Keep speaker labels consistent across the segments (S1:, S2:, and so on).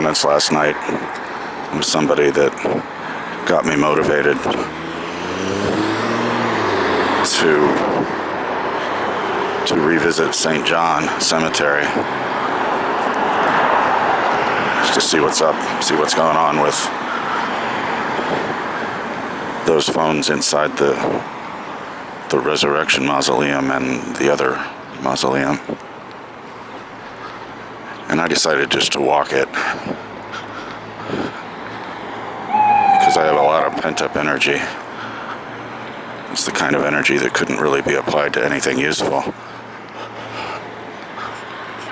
S1: correspondence last night with somebody that got me motivated to revisit St. John Cemetery, just to see what's up, see what's going on with those phones inside the Resurrection Mausoleum and the other mausoleum. And I decided just to walk it because I have a lot of pent-up energy. It's the kind of energy that couldn't really be applied to anything useful.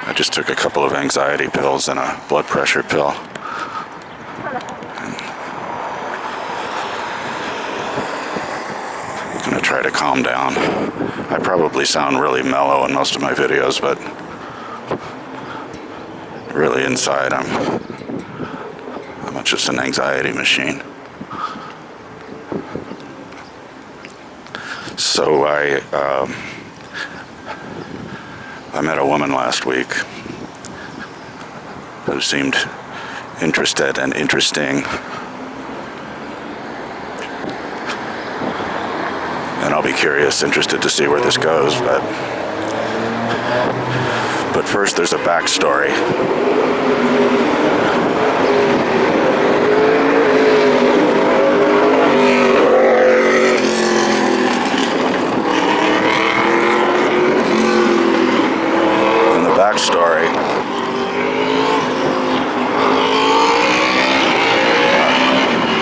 S1: I just took a couple of anxiety pills and a blood pressure pill. I'm gonna try to calm down. I probably sound really mellow in most of my videos, but really inside I'm just an anxiety machine. So I met a woman last week who seemed interested and interesting. And I'll be interested to see where this goes, but first there's a backstory. Backstory.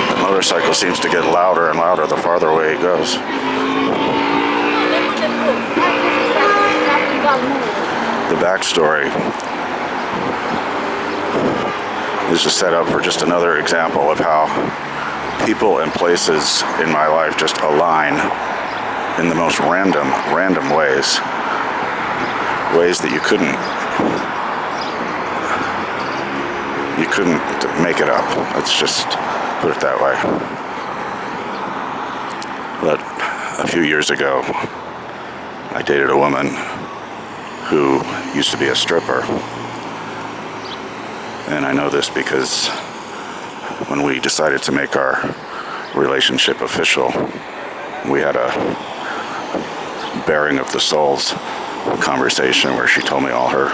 S1: The motorcycle seems to get louder and louder the farther away he goes. The backstory is just set up for just another example of how people and places in my life just align in the most random ways that you couldn't make it up. Let's just put it that way. But a few years ago, I dated a woman who used to be a stripper. And I know this because when we decided to make our relationship official, we had a bearing of the souls conversation where she told me all her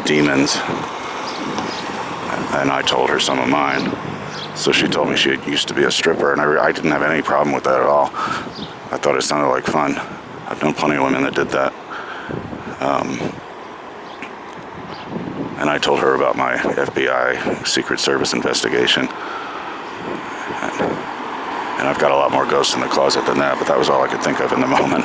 S1: demons, and I told her some of mine. So she told me she used to be a stripper, and I didn't have any problem with that at all. I thought it sounded like fun. I've known plenty of women that did that. And I told her about my FBI Secret Service investigation. And I've got a lot more ghosts in the closet than that, but that was all I could think of in the moment.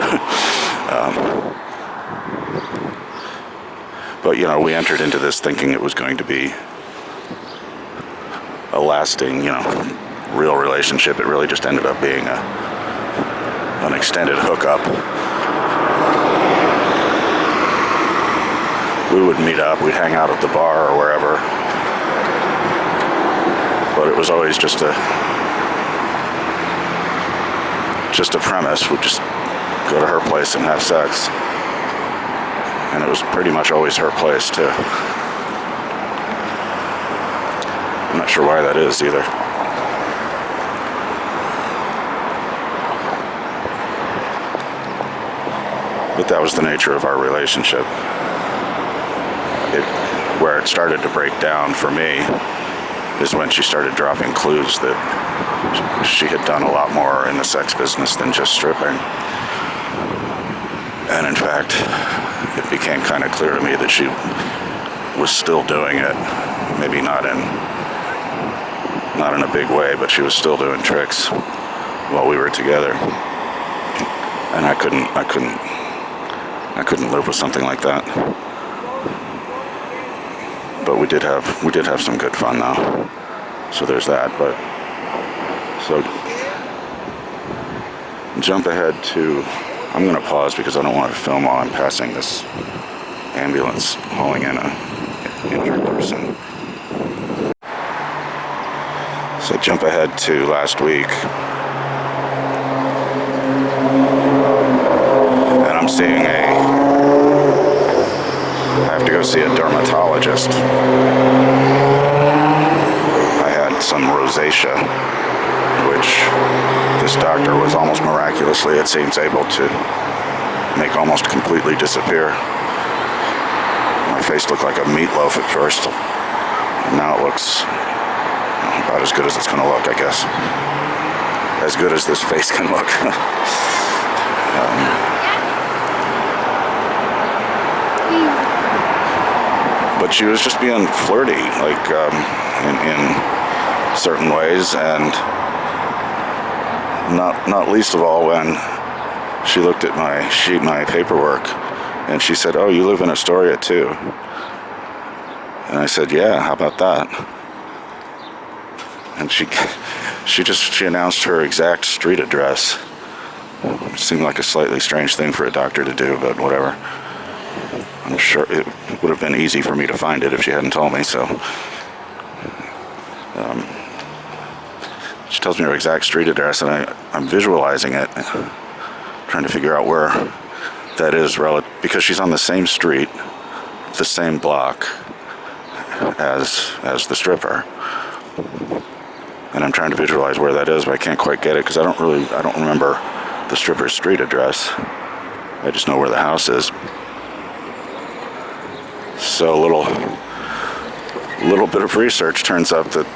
S1: But, we entered into this thinking it was going to be a lasting, real relationship. It really just ended up being an extended hookup. We would meet up, we'd hang out at the bar or wherever. But it was always just a premise. We'd just go to her place and have sex. And it was pretty much always her place, too. I'm not sure why that is, either. But that was the nature of our relationship. Where it started to break down for me is when she started dropping clues that she had done a lot more in the sex business than just stripping. And in fact, it became kind of clear to me that she was still doing it. Maybe not in a big way, but she was still doing tricks while we were together. And I couldn't live with something like that. But we did have some good fun though. So there's that. But so jump ahead to, I'm going to pause because I don't want to film while I'm passing this ambulance hauling in an injured person. So jump ahead to last week. And I'm seeing I have to go see a dermatologist. rosacea, which this doctor was almost miraculously, it seems, able to make almost completely disappear. My face looked like a meatloaf at first. Now it looks about as good as it's going to look, I guess. As good as this face can look. But she was just being flirty, like in certain ways, and not least of all when she looked at my paperwork, and she said, "Oh, you live in Astoria too?" And I said, "Yeah, how about that?" And she announced her exact street address. It seemed like a slightly strange thing for a doctor to do, but whatever. I'm sure it would have been easy for me to find it if she hadn't told me, so. She tells me her exact street address, and I'm visualizing it, trying to figure out where that is because she's on the same street, the same block as the stripper. And I'm trying to visualize where that is, but I can't quite get it because I don't remember the stripper's street address. I just know where the house is. So a little bit of research turns up that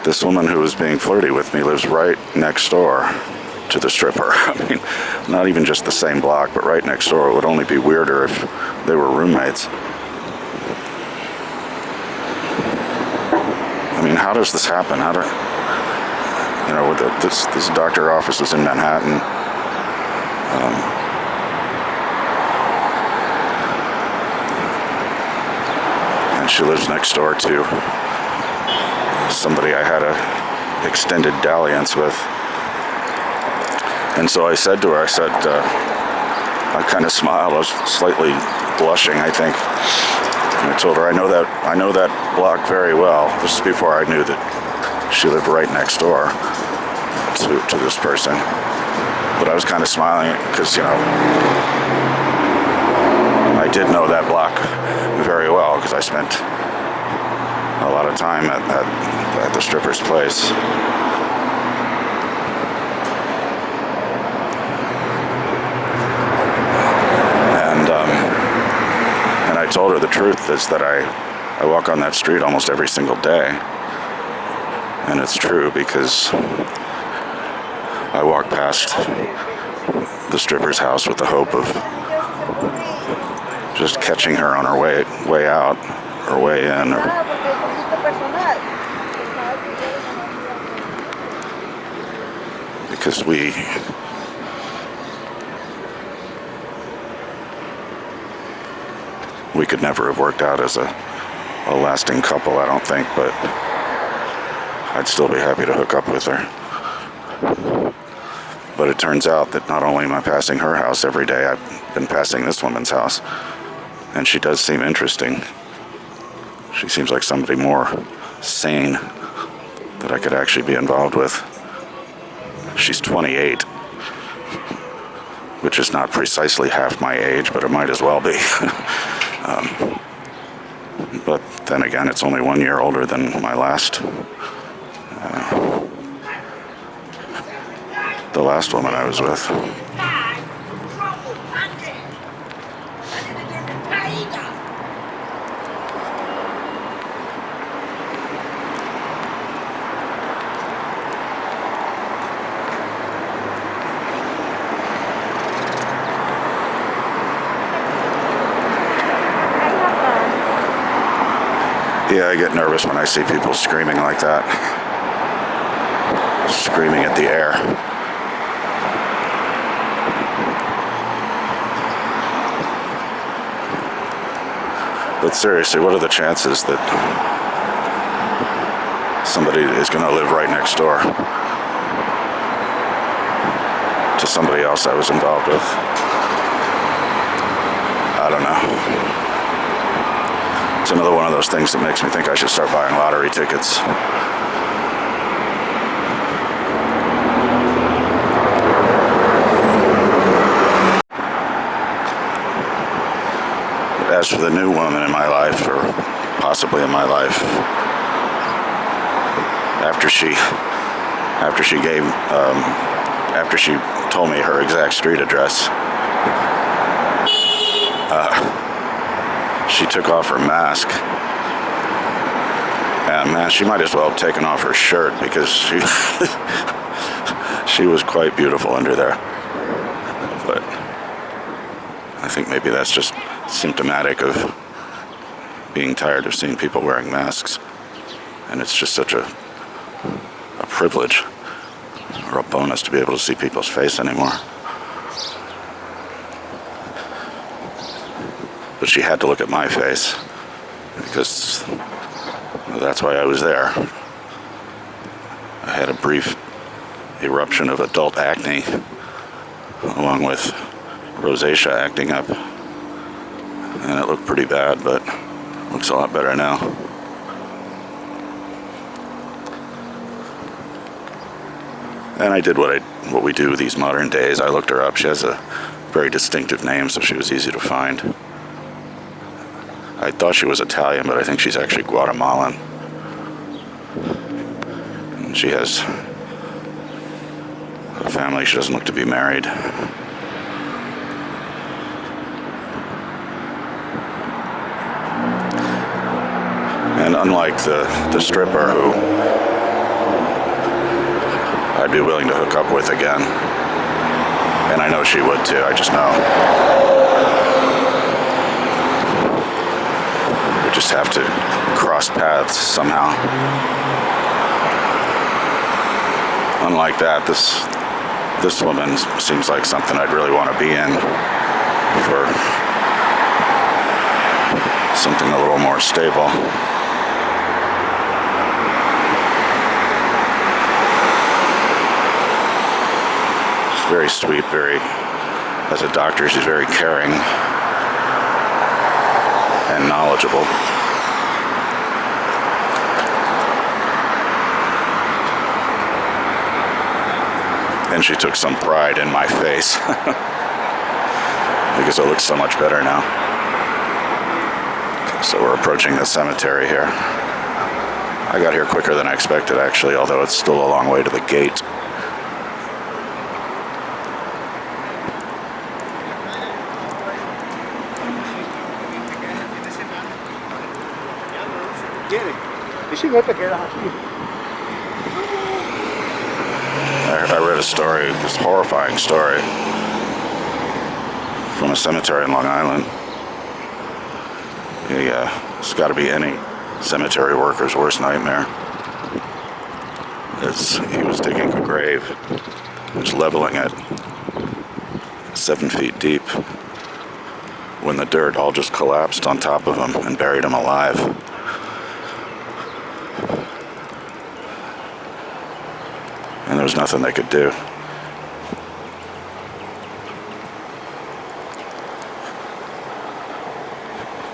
S1: this woman who was being flirty with me lives right next door to the stripper. I mean, not even just the same block, but right next door. It would only be weirder if they were roommates. I mean, how does this happen? This doctor office is in Manhattan. And she lives next door to somebody I had a extended dalliance with. And so I said to her, I kind of smiled. I was slightly blushing, I think. And I told her, I know that block very well. This is before I knew that she lived right next door to this person. But I was kind of smiling because, I did know that block very well because I spent a lot of time at the stripper's place. And I told her the truth is that I walk on that street almost every single day. And it's true because I walk past the stripper's house with the hope of just catching her on her way out or way in. Because we could never have worked out as a lasting couple, I don't think, but I'd still be happy to hook up with her. But it turns out that not only am I passing her house every day, I've been passing this woman's house. And she does seem interesting. She seems like somebody more sane that I could actually be involved with. She's 28, which is not precisely half my age, but it might as well be. But then again, it's only 1 year older than my the last woman I was with. Yeah, I get nervous when I see people screaming like that. Screaming at the air. But seriously, what are the chances that somebody is going to live right next door to somebody else I was involved with? I don't know. It's another one of those things that makes me think I should start buying lottery tickets. As for the new woman in my life, or possibly in my life, after she told me her exact street address, she took off her mask. And man, she might as well have taken off her shirt, because she was quite beautiful under there. But I think maybe that's just symptomatic of being tired of seeing people wearing masks. And it's just such a privilege or a bonus to be able to see people's face anymore. But she had to look at my face, because that's why I was there. I had a brief eruption of adult acne, along with rosacea acting up. And it looked pretty bad, but looks a lot better now. And I did what we do these modern days. I looked her up. She has a very distinctive name, so she was easy to find. I thought she was Italian, but I think she's actually Guatemalan. And she has a family. She doesn't look to be married. And unlike the stripper who I'd be willing to hook up with again, and I know she would too, I just know. We just have to cross paths somehow. Unlike that, this woman seems like something I'd really want to be in for something a little more stable. She's very sweet, as a doctor, she's very caring and knowledgeable. And she took some pride in my face because it looks so much better now. So we're approaching the cemetery here. I got here quicker than I expected, actually, although it's still a long way to the gate. I read a story, this horrifying story, from a cemetery in Long Island. It's got to be any cemetery worker's worst nightmare. He was digging a grave, which leveling it 7 feet deep, when the dirt all just collapsed on top of him and buried him alive. And there was nothing they could do.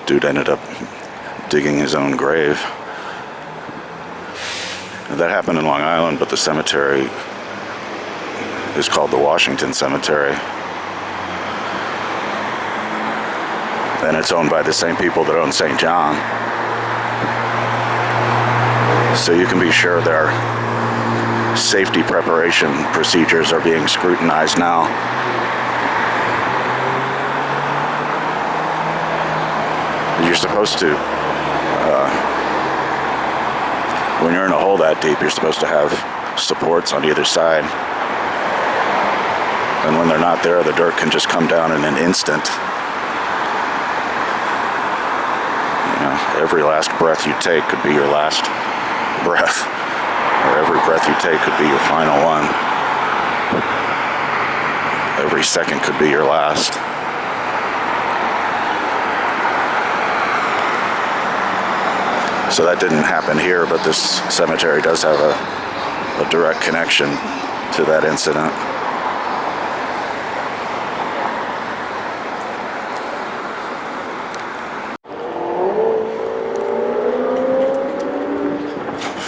S1: Dude ended up digging his own grave. That happened in Long Island, but the cemetery is called the Washington Cemetery. And it's owned by the same people that own St. John. So you can be sure their safety preparation procedures are being scrutinized now. You're supposed to, when you're in a hole that deep, you're supposed to have supports on either side. And when they're not there, the dirt can just come down in an instant. You know, every last breath you take could be your last breath. Or every breath you take could be your final one. Every second could be your last. So that didn't happen here, but this cemetery does have a direct connection to that incident.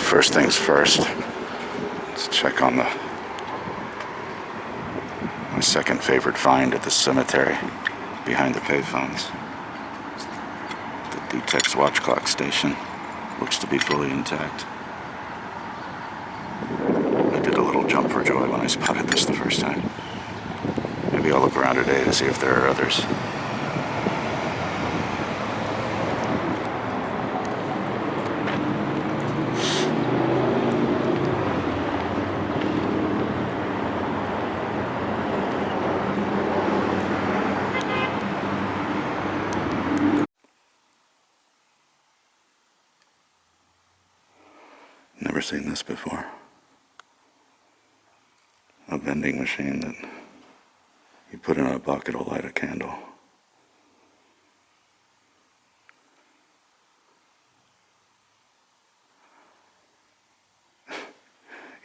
S1: First things first, let's check on my second favorite find at the cemetery behind the payphones. The Detex Watchclock Station looks to be fully intact. spotted this the first time. Maybe I'll look around today to see if there are others. Never seen this before. A vending machine that you put in a bucket will light a candle.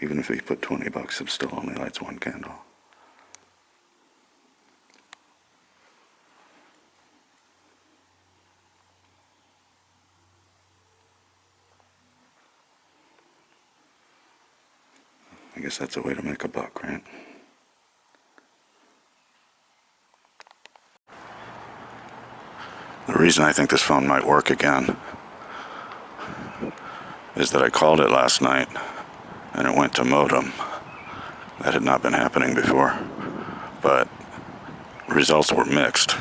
S1: Even if you put $20, it still only lights one candle. I guess that's a way to make a buck, right? The reason I think this phone might work again is that I called it last night and it went to modem. That had not been happening before, but results were mixed.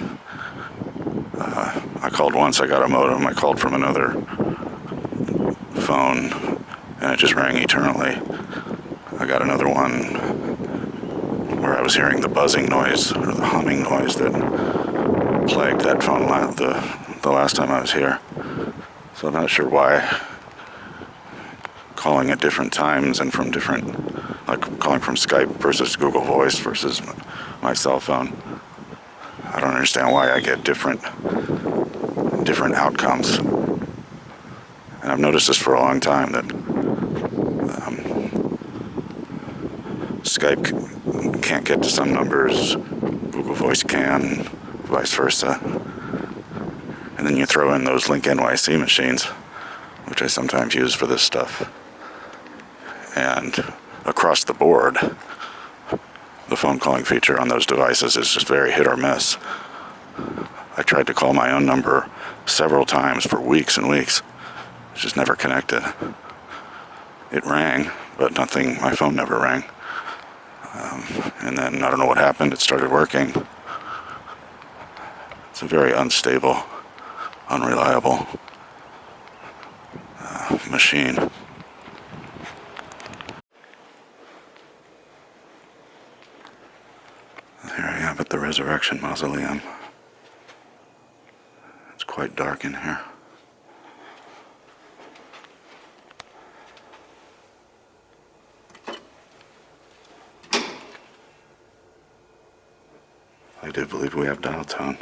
S1: I called once, I got a modem. I called from another phone and it just rang eternally. I got another one where I was hearing the buzzing noise or the humming noise that plagued that phone the last time I was here. So I'm not sure why calling at different times and from different, like calling from Skype versus Google Voice versus my cell phone. I don't understand why I get different outcomes. And I've noticed this for a long time, that Skype can't get to some numbers, Google Voice can, vice versa. And then you throw in those Link NYC machines, which I sometimes use for this stuff. And across the board, the phone calling feature on those devices is just very hit or miss. I tried to call my own number several times for weeks and weeks. It just never connected. It rang, but nothing, my phone never rang. And then I don't know what happened, it started working. It's a very unstable, unreliable machine. Here I am at the Resurrection Mausoleum. It's quite dark in here. I do believe we have dial tone.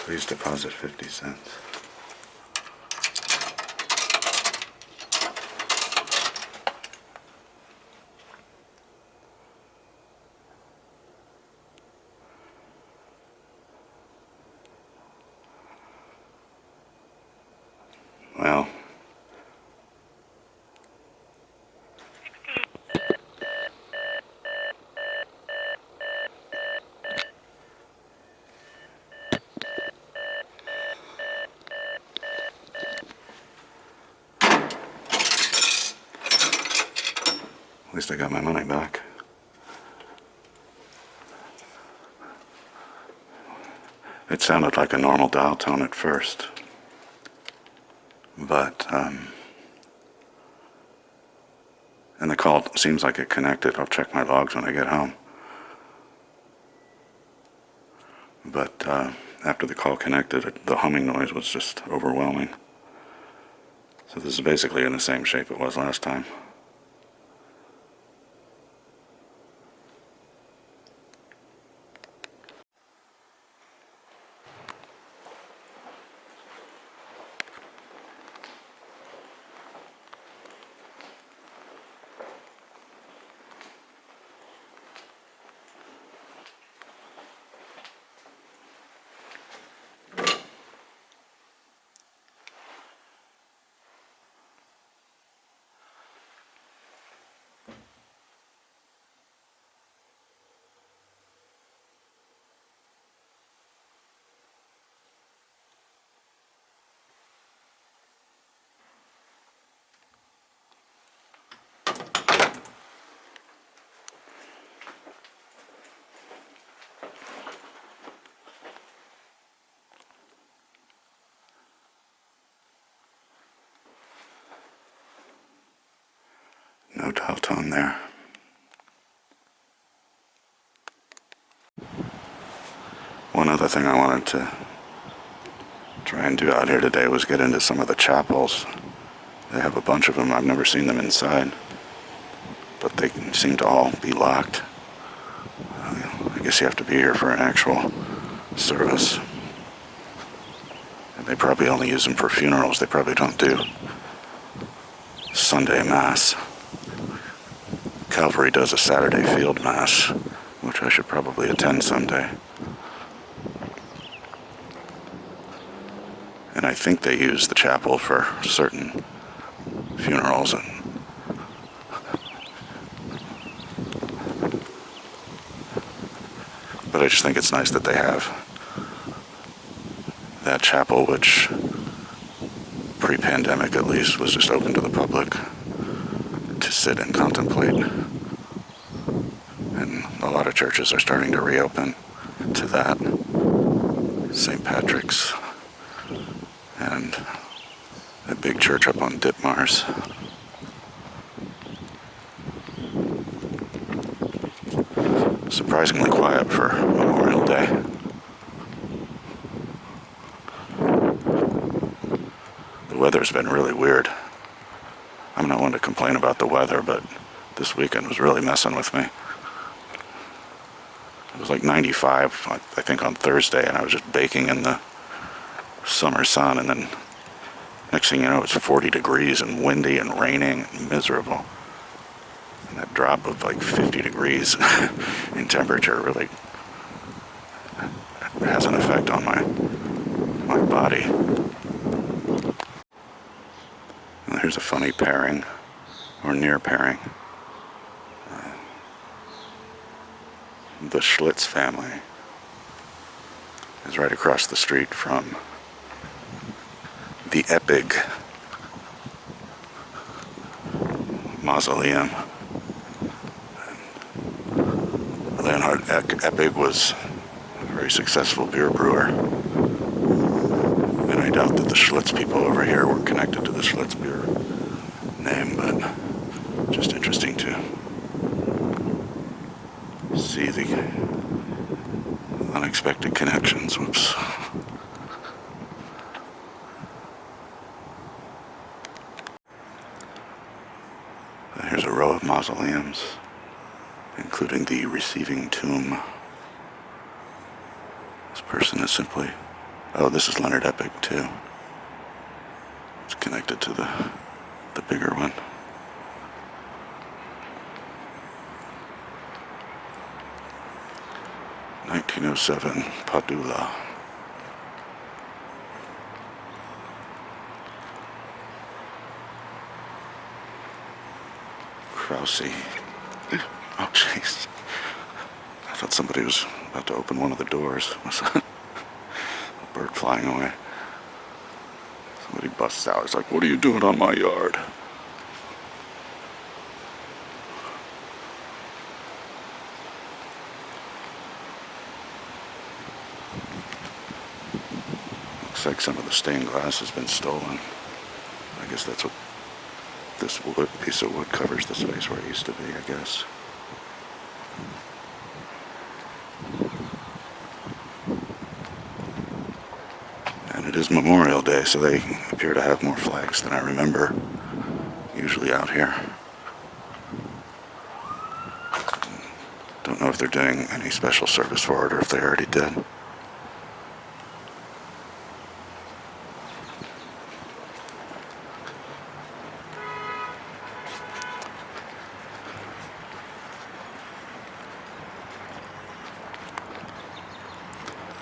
S1: Please deposit 50 cents. Well, at least I got my money back. It sounded like a normal dial tone at first, but and the call seems like it connected. I'll check my logs when I get home. But after the call connected, the humming noise was just overwhelming. So this is basically in the same shape it was last time. No dial tone there. One other thing I wanted to try and do out here today was get into some of the chapels. They have a bunch of them. I've never seen them inside, but they seem to all be locked. I guess you have to be here for an actual service. And they probably only use them for funerals. They probably don't do Sunday Mass. Calvary does a Saturday field Mass, which I should probably attend someday. And I think they use the chapel for certain funerals. But I just think it's nice that they have that chapel, which pre-pandemic at least was just open to the public to sit and contemplate. And a lot of churches are starting to reopen to that. St. Patrick's and a big church up on Ditmars. Surprisingly quiet for Memorial Day. The weather's been really weird. I'm not one to complain about the weather, but this weekend was really messing with me. It was like 95, I think, on Thursday, and I was just baking in the summer sun, and then next thing you know, it's 40 degrees and windy and raining and miserable. And that drop of like 50 degrees in temperature really has an effect on my body. And here's a funny pairing, or near pairing. The Schlitz family is right across the street from the Eppig Mausoleum. Leonhard Eppig was a very successful beer brewer. And I doubt that the Schlitz people over here were connected to the Schlitz beer name, but just interesting to see the unexpected connections. Whoops. Here's a row of mausoleums, including the receiving tomb. This person is simply... Oh, this is Leonard Eppig, too. It's connected to the bigger one. (1907) Padula. Krause. Oh, jeez. I thought somebody was about to open one of the doors. Was a bird flying away. Somebody busts out. He's like, "What are you doing on my yard?" Looks like some of the stained glass has been stolen. I guess that's what this piece of wood covers the space where it used to be, I guess. And it is Memorial Day, so they appear to have more flags than I remember usually out here. Don't know if they're doing any special service for it or if they already did.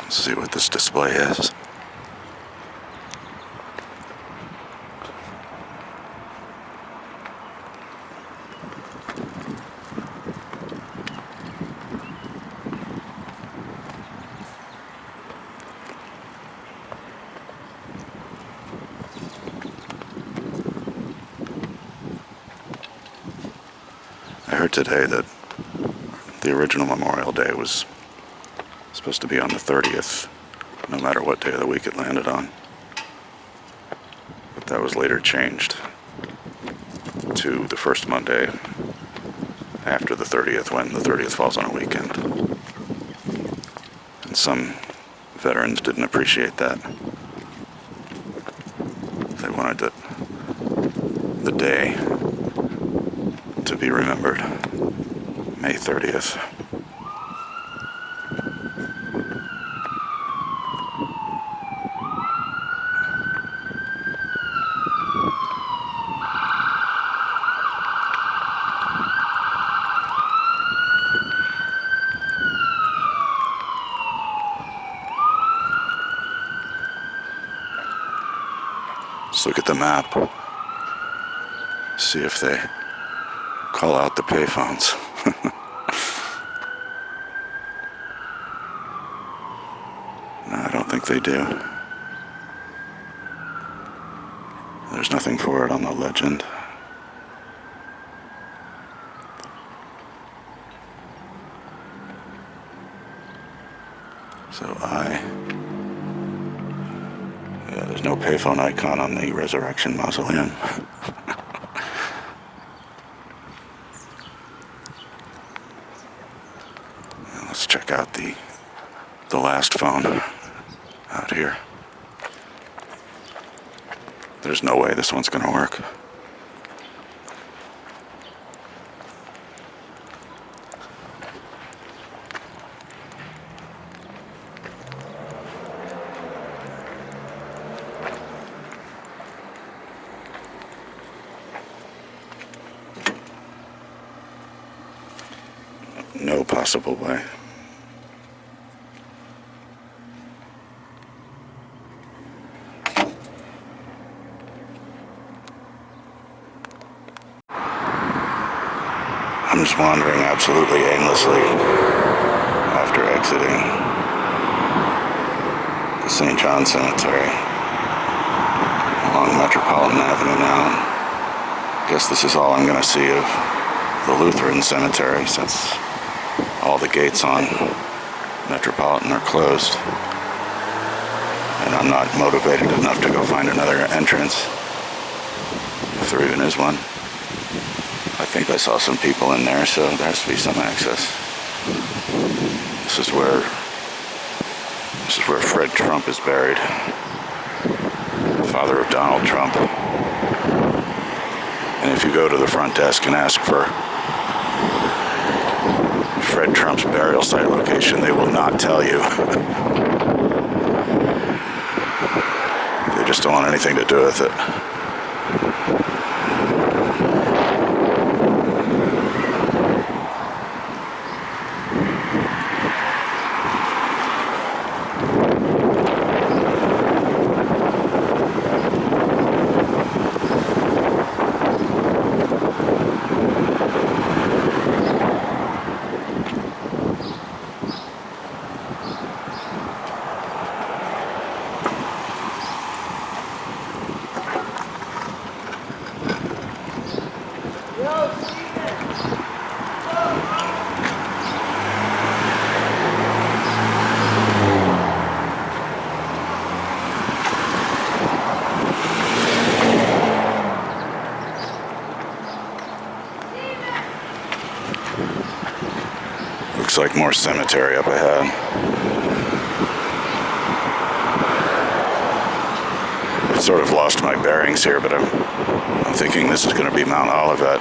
S1: Let's see what this display is. I heard today that the original Memorial Day was supposed to be on the 30th, no matter what day of the week it landed on. But that was later changed to the first Monday after the 30th, when the 30th falls on a weekend. And some veterans didn't appreciate that. They wanted the day to be remembered, May 30th. Let's look at the map. See if they call out the payphones. No, I don't think they do. There's nothing for it on the legend. So there's no payphone icon on the Resurrection Mausoleum. Let's check out the last phone out here. There's no way this one's gonna work. No possible way. I'm just wandering absolutely aimlessly after exiting the St. John Cemetery along Metropolitan Avenue now. Guess this is all I'm going to see of the Lutheran Cemetery, since all the gates on Metropolitan are closed. And I'm not motivated enough to go find another entrance, if there even is one. I think I saw some people in there, so there has to be some access. This is where Fred Trump is buried, father of Donald Trump. And if you go to the front desk and ask for Fred Trump's burial site location, they will not tell you. They just don't want anything to do with it. Looks like more cemetery up ahead. I've sort of lost my bearings here, but I'm thinking this is going to be Mount Olivet.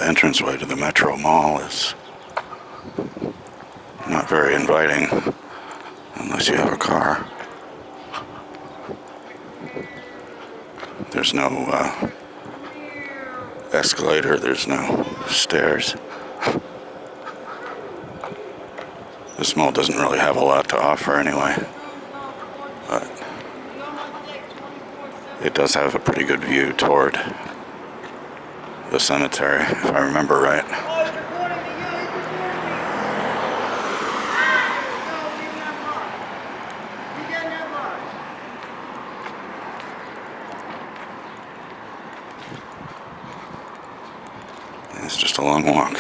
S1: entranceway to the Metro Mall is not very inviting unless you have a car. There's no escalator, there's no stairs. This mall doesn't really have a lot to offer anyway, but it does have a pretty good view toward the cemetery, if I remember right. It's just a long walk.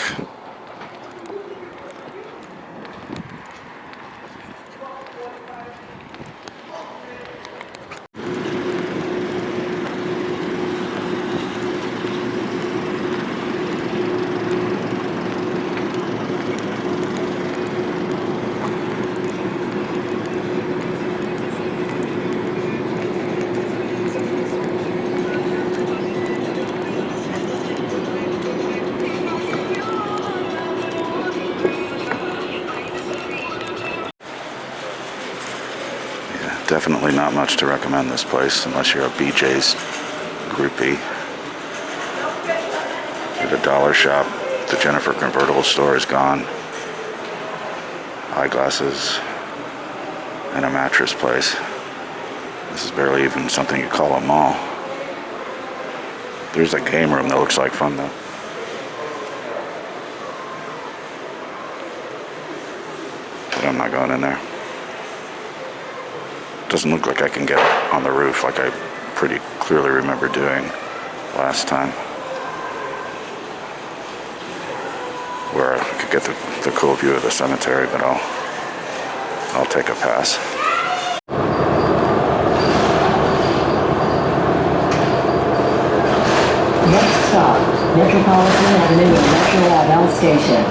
S1: Definitely not much to recommend this place unless you're a BJ's groupie. At a dollar shop, the Jennifer convertible store is gone. Eyeglasses and a mattress place. This is barely even something you call a mall. There's a game room that looks like fun though. But I'm not going in there. Doesn't look like I can get on the roof like I pretty clearly remember doing last time, where I could get the cool view of the cemetery, but I'll take a pass.
S2: Next stop, Metropolitan Avenue and Metro Ave Station.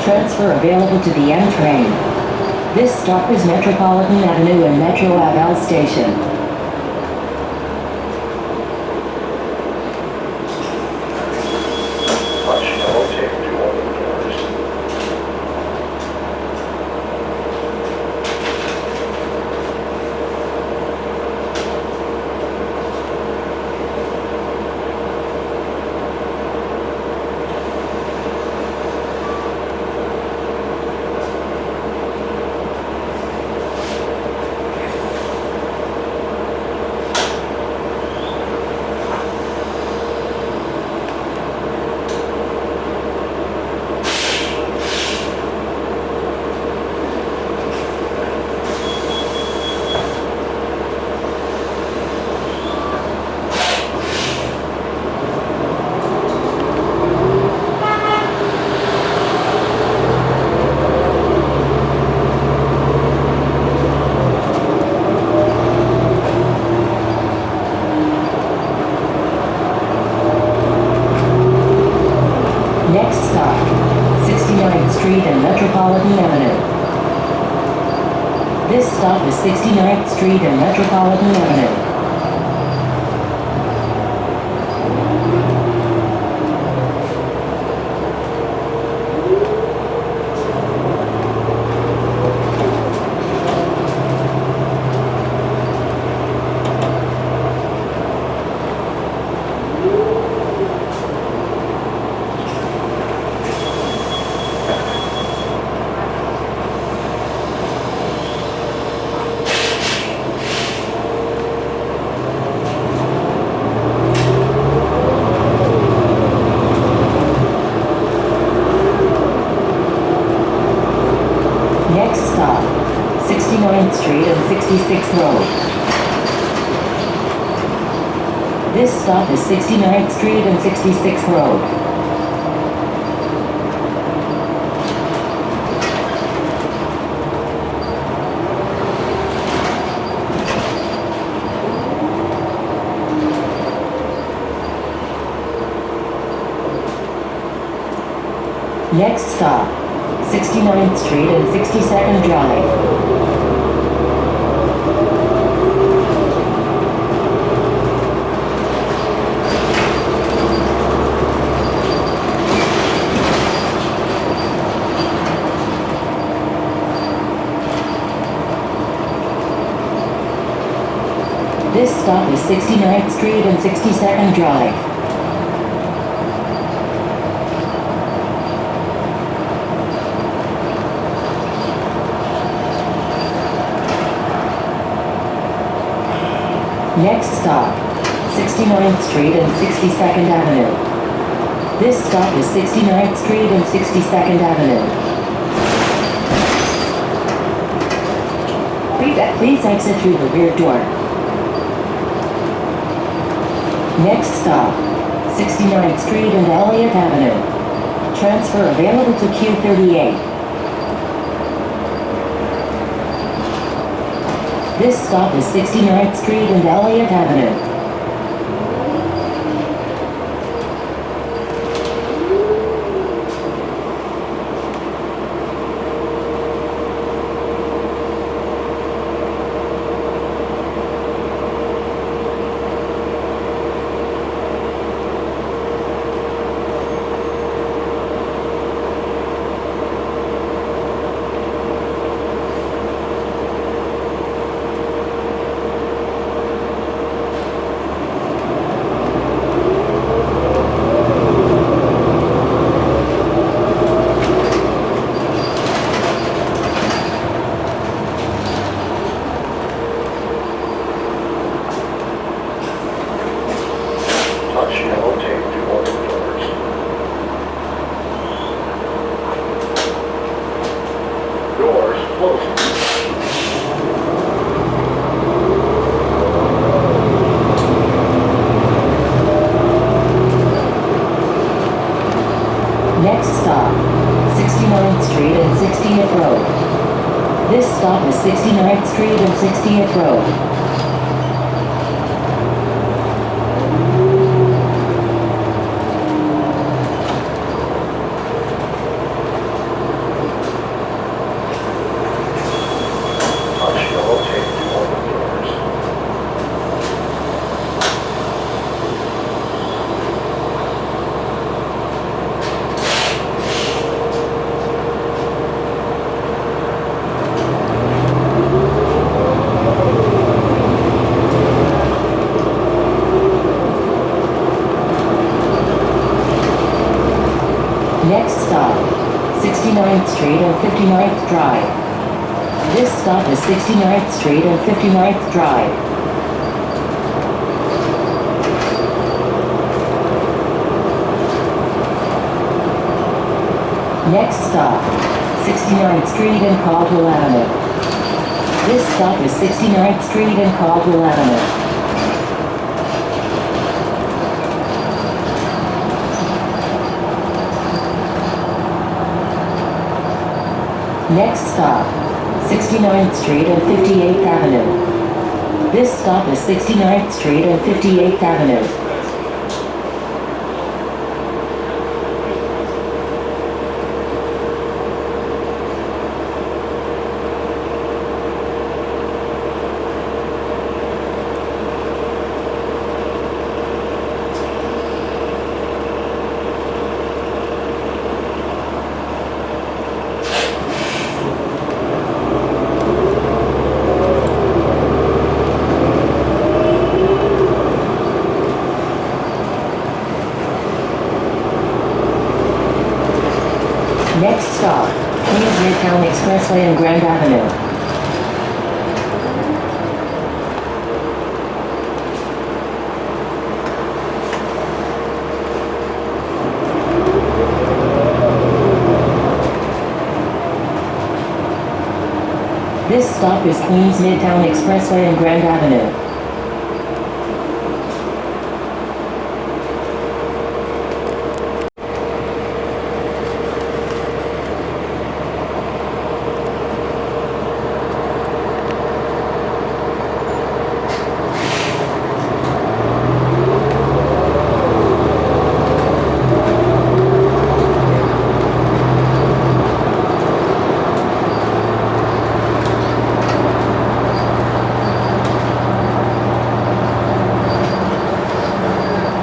S2: Transfer available to the M train. This stop is Metropolitan Avenue and Metro Ave Station. Metropolitan Avenue. This stop is 69th Street and Metropolitan Avenue. Next stop, 69th Street and 66th Road. This stop is 69th Street and 66th Road. Next stop, 69th Street and 62nd Drive. This stop is 69th Street and 62nd Drive. Next stop, 69th Street and 62nd Avenue. This stop is 69th Street and 62nd Avenue. Please exit through the rear door. Next stop, 69th Street and Elliott Avenue. Transfer available to Q38. This stop is 69th Street and Elliott Avenue. Next stop, 69th Street and 60th Road. This stop is 69th Street and 60th Road. Next stop, 69th Street and 59th Drive. This stop is 69th Street and 59th Drive. Next stop, 69th Street and Caldwell Avenue. This stop is 69th Street and Caldwell Avenue. Next stop, 69th Street and 58th Avenue. This stop is 69th Street and 58th Avenue. Next stop, Queens Midtown Expressway and Grand Avenue. This stop is Queens Midtown Expressway and Grand Avenue.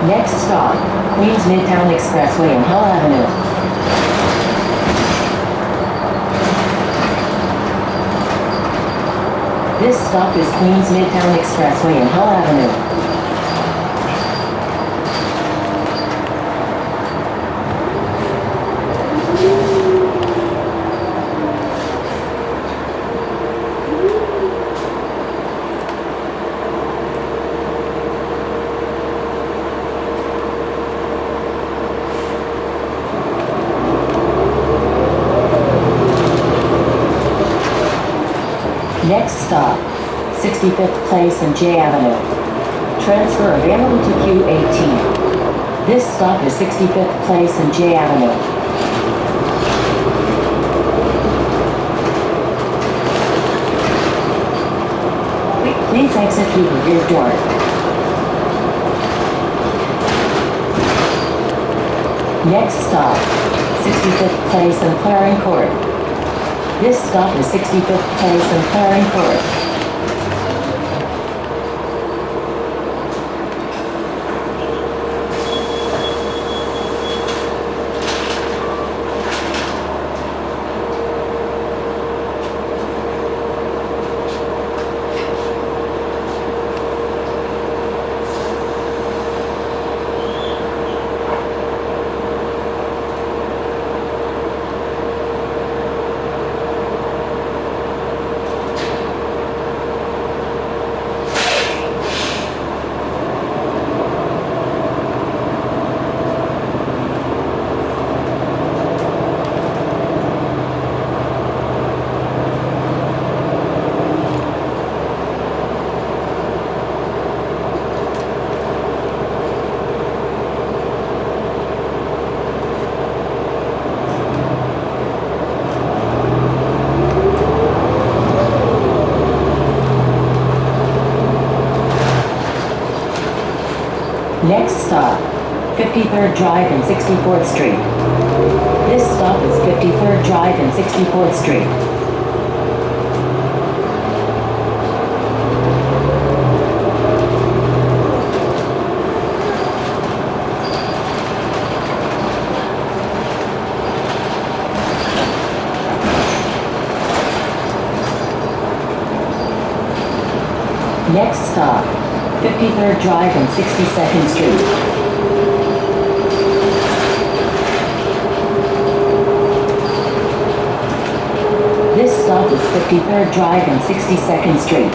S2: Next stop, Queens Midtown Expressway and Hill Avenue. This stop is Queens Midtown Expressway and Hill Avenue. Next stop, 65th Place and J Avenue. Transfer available to Q18. This stop is 65th Place and J Avenue. Please exit through the rear door. Next stop, 65th Place and Claring Court. This stop is 65th Place and Claring Court. Next stop, 53rd Drive and 64th Street. This stop is 53rd Drive and 64th Street. Next stop, 53rd Drive and 62nd Street. This stop is 53rd Drive and 62nd Street.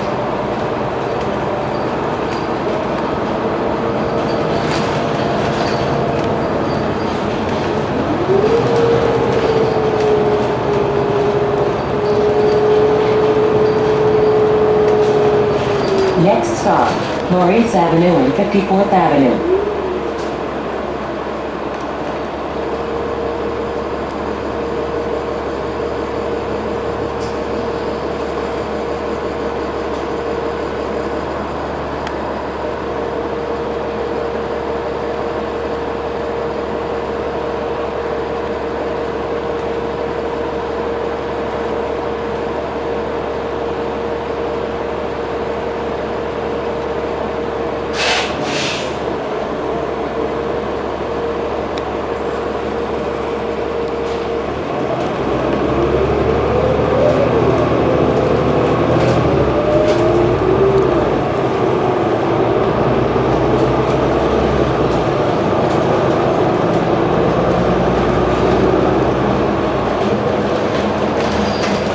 S2: Next stop, Maurice Avenue and 54th Avenue.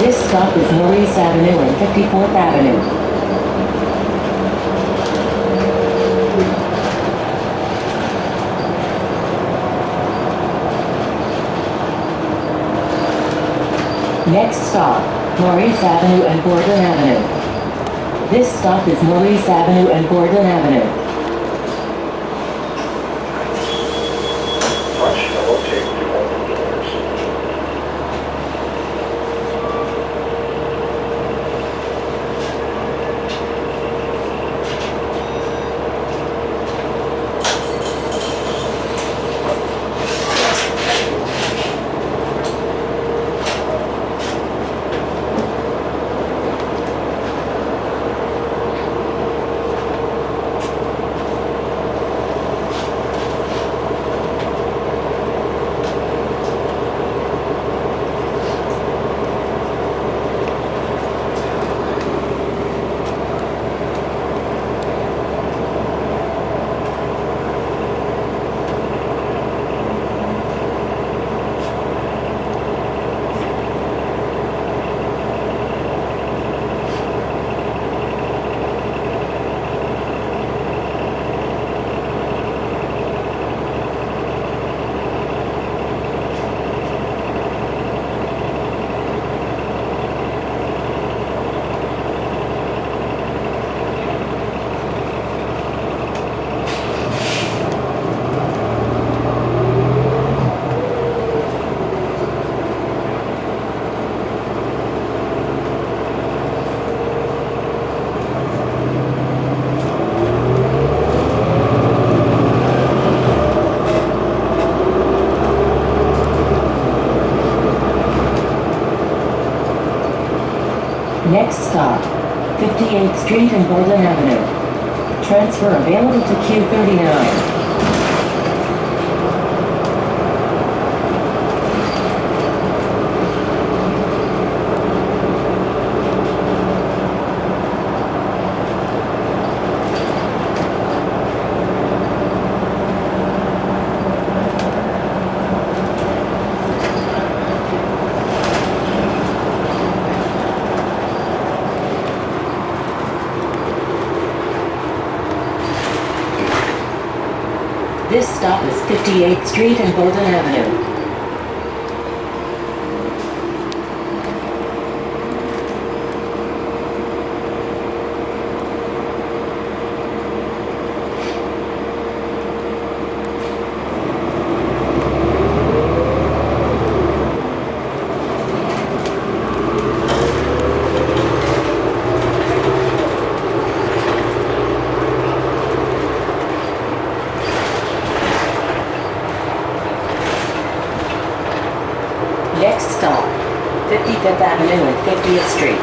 S2: This stop is Maurice Avenue and 54th Avenue. Next stop, Maurice Avenue and Gordon Avenue. This stop is Maurice Avenue and Gordon Avenue. Next stop, 58th Street and Golden Avenue. Transfer available to Q39. This stop is 58th Street and Golden Avenue. Next stop, 55th Avenue and 50th Street.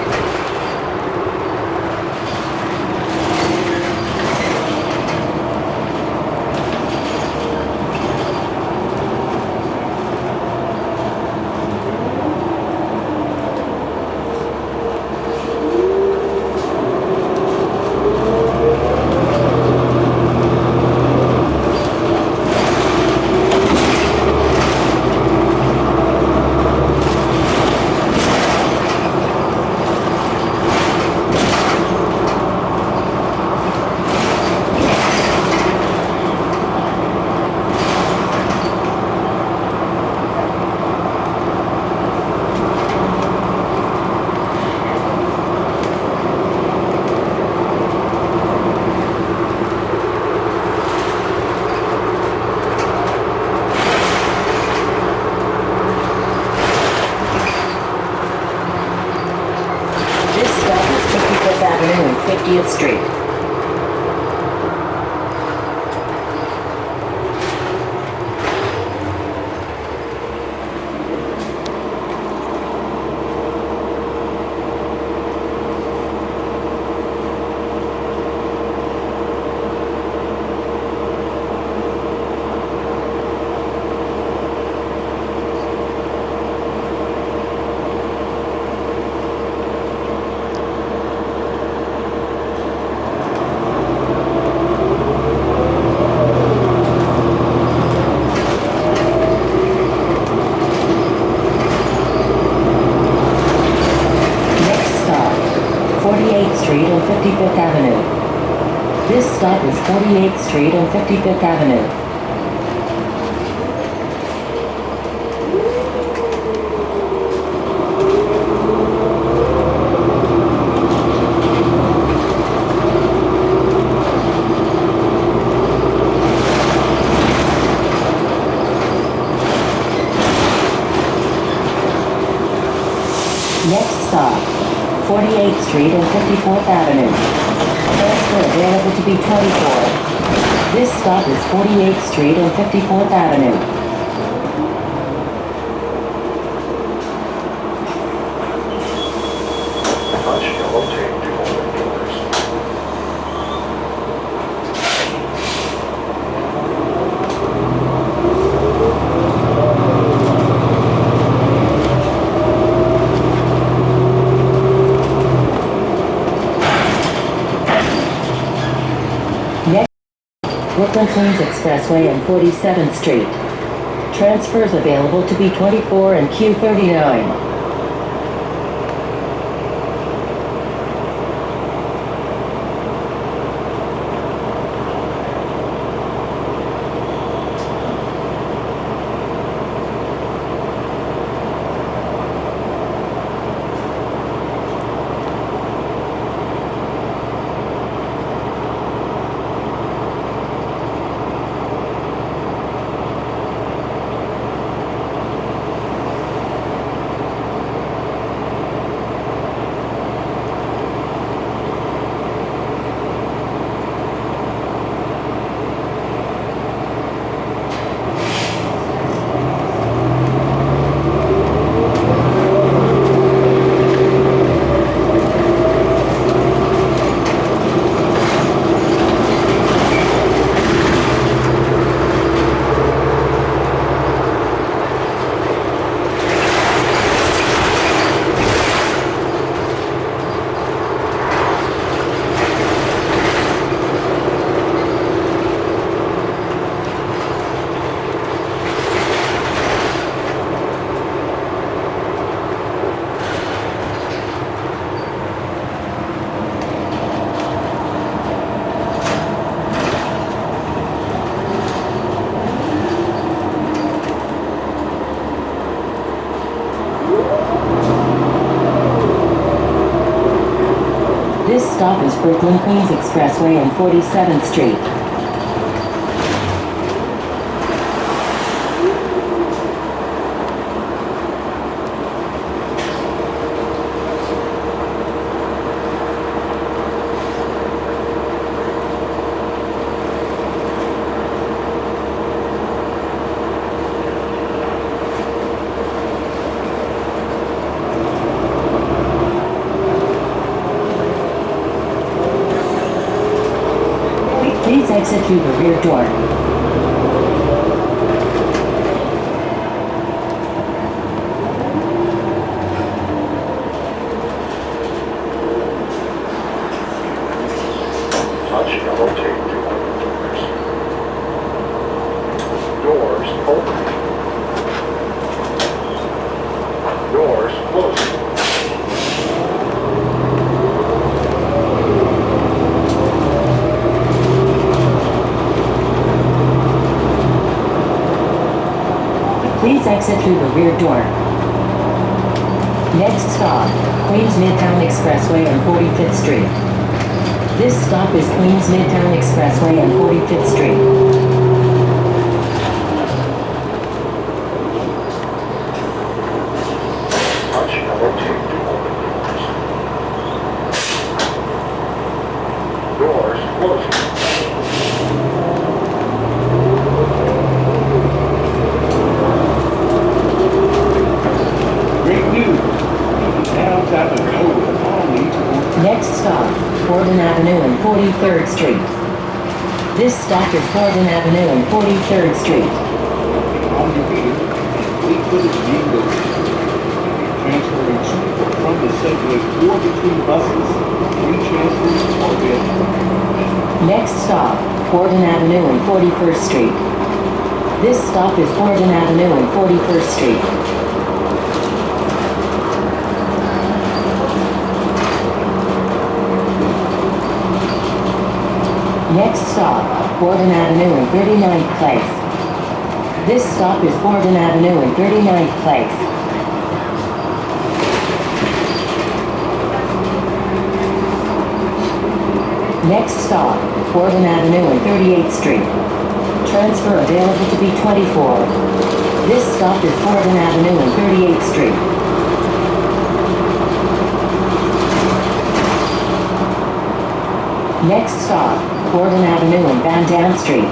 S2: Avenue and 50th Street. Street and 55th Avenue. This stop is 48th Street and 55th Avenue. Next stop, 48th Street and 54th Avenue. Transfer available to be 24. This stop is 48th Street and 54th Avenue. Brooklyn Queens Expressway and 47th Street. Transfers available to B24 and Q39. Brooklyn Queens Expressway and 47th Street. Please exit through the rear door.
S3: Touch and rotate through one of the doors. Doors open. Doors closing.
S2: Please exit through the rear door. Next stop, Queens Midtown Expressway and 45th Street. This stop is Queens Midtown Expressway and 45th Street.
S3: Touch and rotate to open doors. Doors closing.
S2: Next stop, Borden Avenue and 43rd Street. This stop is Borden Avenue and 43rd Street.
S4: On your meter, complete footage vehicles transferring from the subway or between buses, free transfers or available.
S2: Next stop, Borden Avenue and 41st Street. This stop is Borden Avenue and 41st Street. Next stop, Borden Avenue and 39th Place. This stop is Borden Avenue and 39th Place. Next stop, Borden Avenue and 38th Street. Transfer available to B24. This stop is Borden Avenue and 38th Street. Next stop, Borden Avenue and Van Dam Street.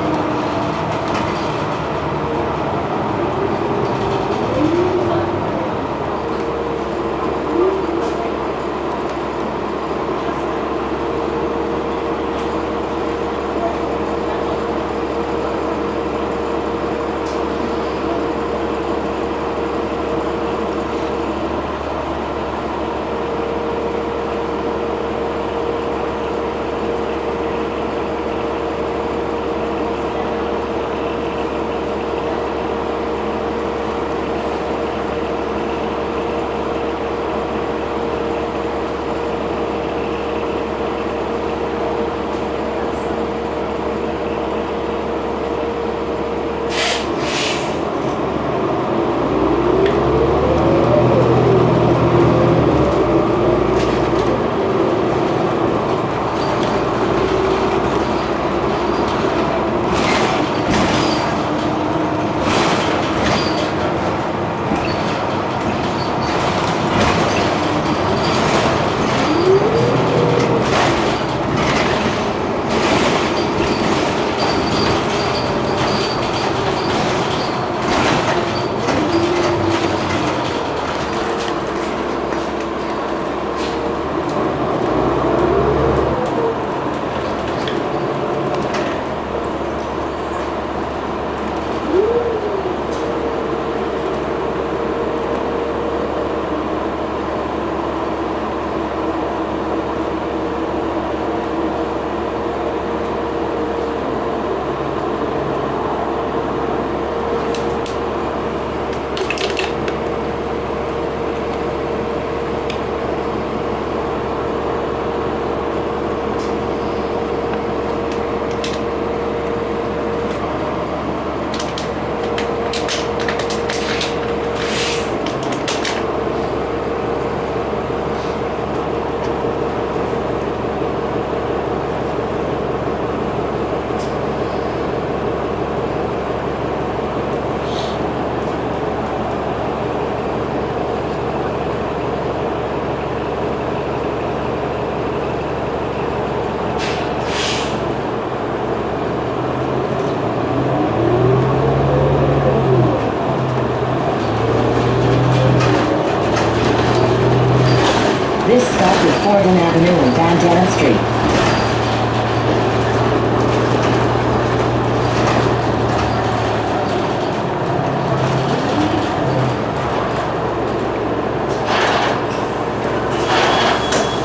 S2: Dan Street.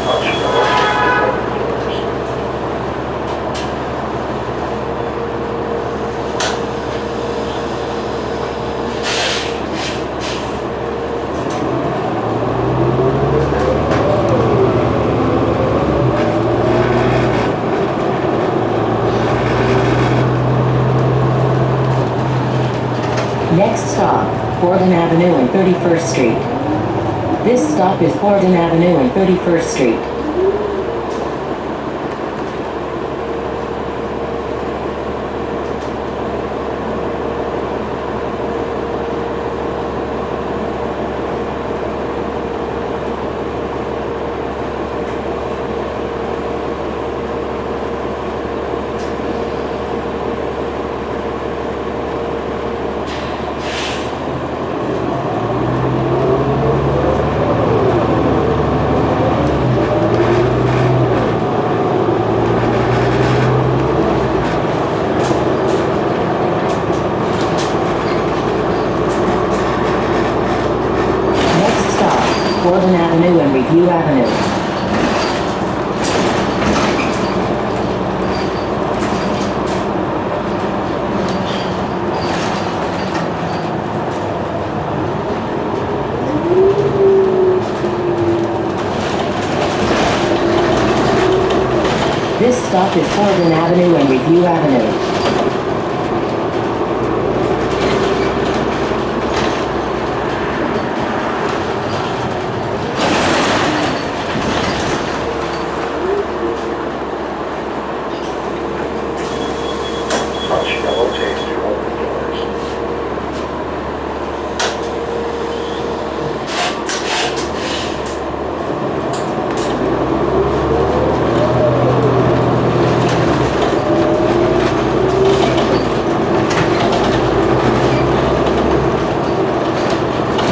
S3: Touch yellow tape to open doors.
S2: Next stop, Borden Avenue and 31st Street. This stop is Borden Avenue and 31st Street. Borden Avenue and Review Avenue. This stop is Borden Avenue and Review Avenue.
S3: Touch yellow tape to open doors.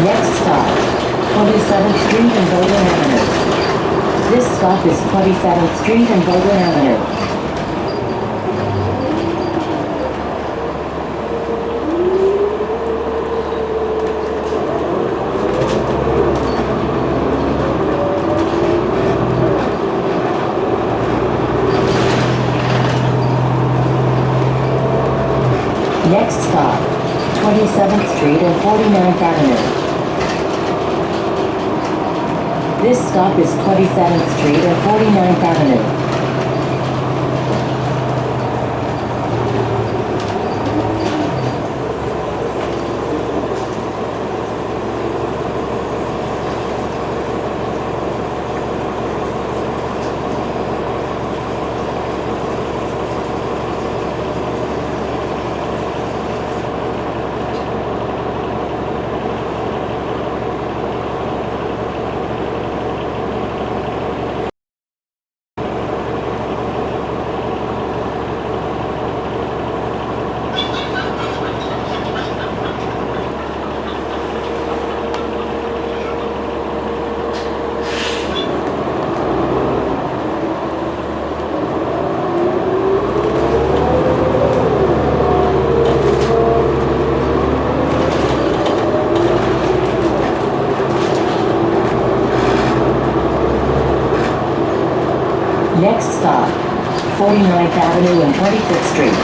S2: Next stop, 27th Street and Bowden Avenue. This stop is 27th Street and Bowden Avenue. Next stop, 27th Street and 49th Avenue. This stop is 27th Street and 49th Avenue. Next stop, 49th Avenue and 25th Street.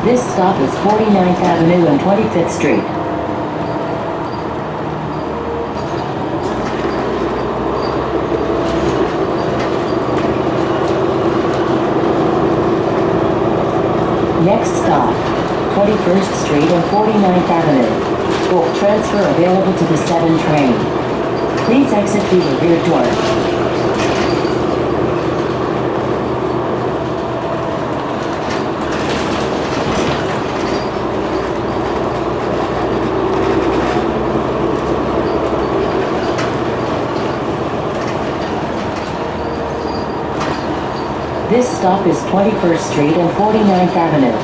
S2: This stop is 49th Avenue and 25th Street. Next stop, 21st Street and 49th Avenue. Book transfer available to the 7 train. Please exit through the rear door. This stop is 21st Street and 49th Avenue.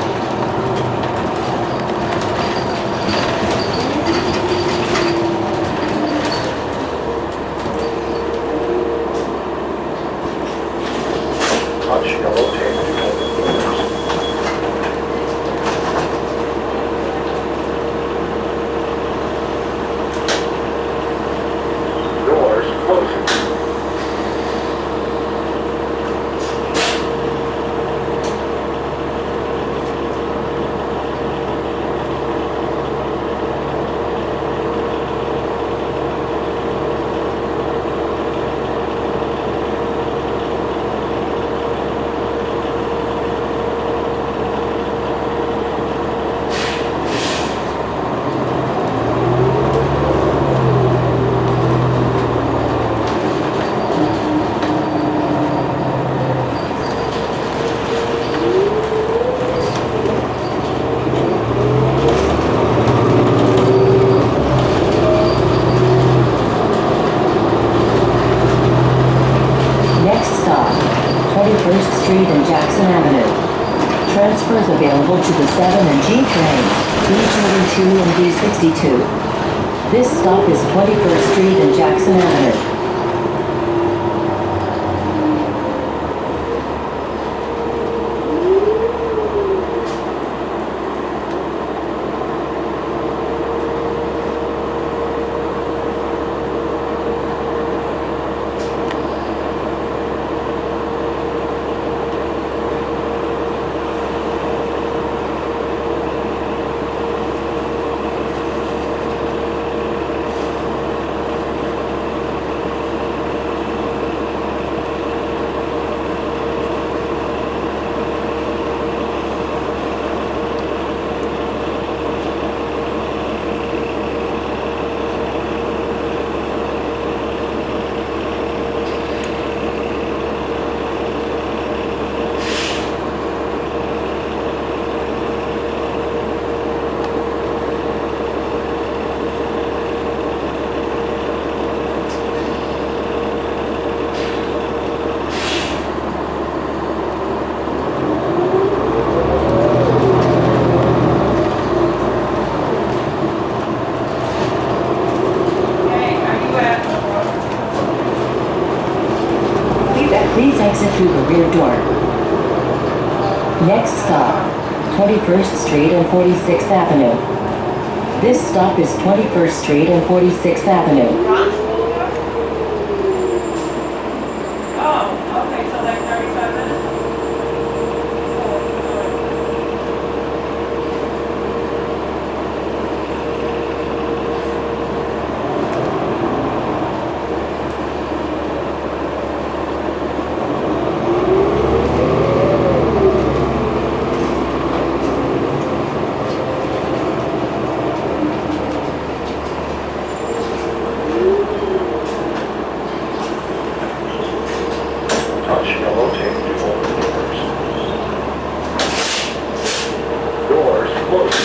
S2: Avenue. Transfers available to the 7 and G train, B32 and B62. This stop is 21st Street and Jackson Avenue. Please exit through the rear door. Next stop, 21st Street and 46th Avenue. This stop is 21st Street and 46th Avenue.
S5: Oh, okay, so like 35 minutes?
S3: Touch yellow tape to open doors. Doors closed.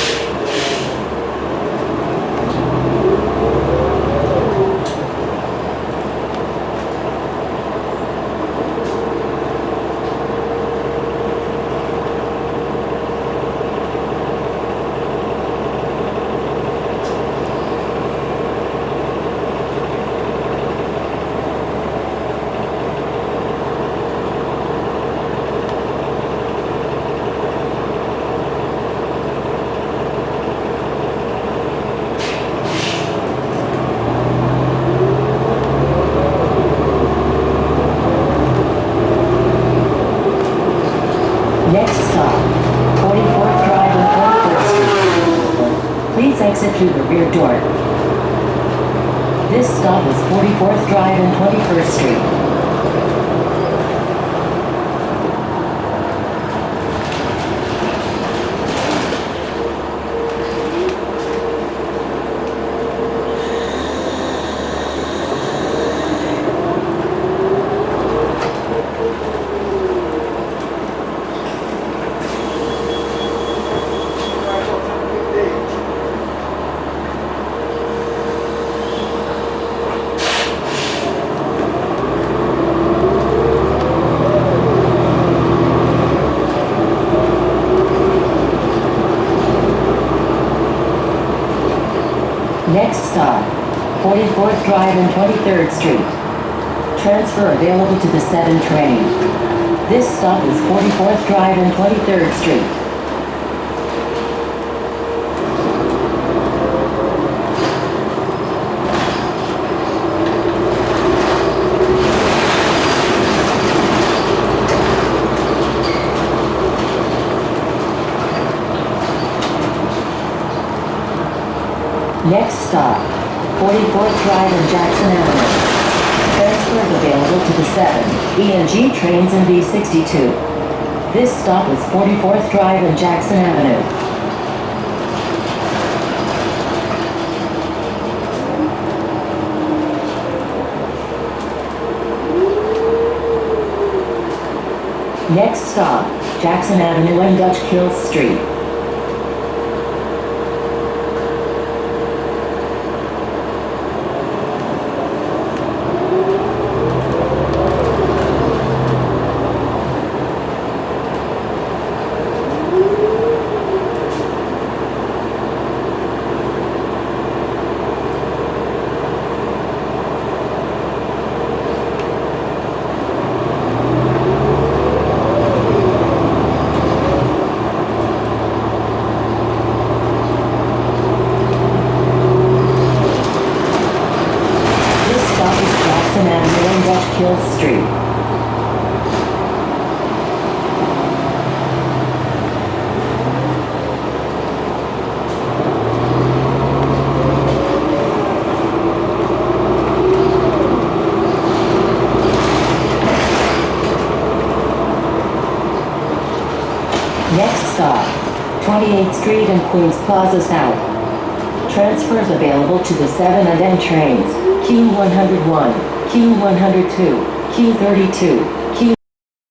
S2: Next stop, 44th Drive and 21st Street. Please exit through the rear door. This stop is 44th Drive and 21st Street. Next stop, 44th Drive and 23rd Street. Transfer available to the 7 train. This stop is 44th Drive and 23rd Street. Next stop, 44th Drive and Jackson Avenue. Transfers available to the 7, E and G trains and B62. This stop is 44th Drive and Jackson Avenue. Next stop, Jackson Avenue and Dutch Kills Street. Next stop, 28th Street and Queens Plaza South. Transfers available to the 7 and N trains, Q101, Q102, Q32,